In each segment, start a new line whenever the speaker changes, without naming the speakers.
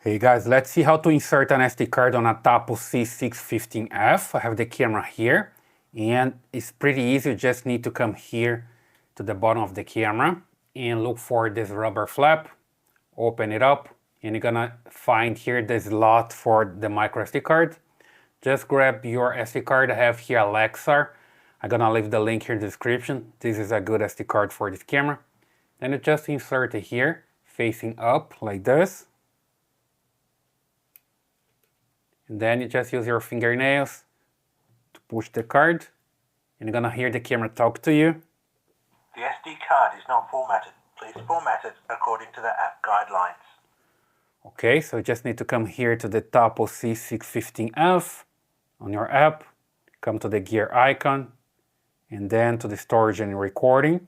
Hey guys, let's see how to insert an SD card on a Tapo C615F. I have the camera here and it's pretty easy. You just need to come here to the bottom of the camera and look for this rubber flap, open it up, and you're gonna find here the slot for the microSD card. Just grab your SD card. I have here a Lexar. I'm gonna leave the link here in the description. This is a good SD card for this camera. Then you just insert it here, facing up like this. And then you just use your fingernails to push the card, and you're gonna hear the camera talk to you.
The SD card is not formatted. Please format it according to the app guidelines.
Okay, so you just need to come here to the Tapo C615F on your app, come to the gear icon, and then to the storage and recording.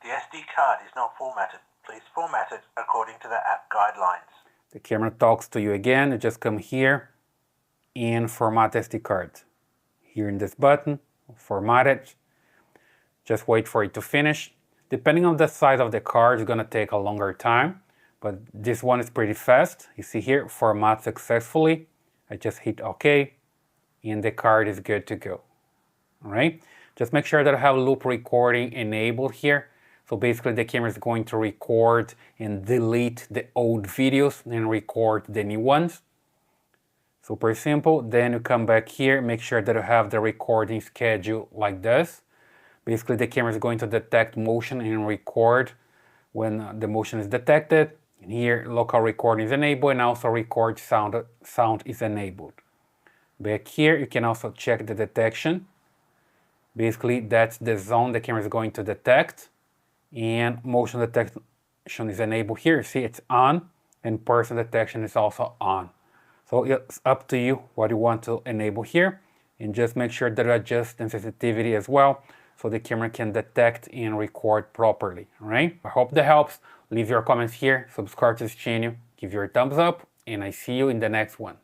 The SD card is not formatted. Please format it according to the app guidelines.
The camera talks to you again. You just come here and format SD card. Here in this button, format it. Just wait for it to finish. Depending on the size of the card, it's gonna take a longer time, but this one is pretty fast. You see here, format successfully. I just hit OK, and the card is good to go. All right, just make sure that I have loop recording enabled here. So basically the camera is going to record and delete the old videos and record the new ones. Super simple. Then you come back here, make sure that you have the recording schedule like this. Basically the camera is going to detect motion and record when the motion is detected. And here local recording is enabled and also record sound is enabled. Back here you can also check the detection. Basically that's the zone the camera is going to detect, and motion detection is enabled here. See, it's on, and person detection is also on. So it's up to you what you want to enable here, and just make sure that you adjust the sensitivity as well so the camera can detect and record properly. All right, I hope that helps. Leave your comments here, subscribe to this channel, give your thumbs up, and I see you in the next one.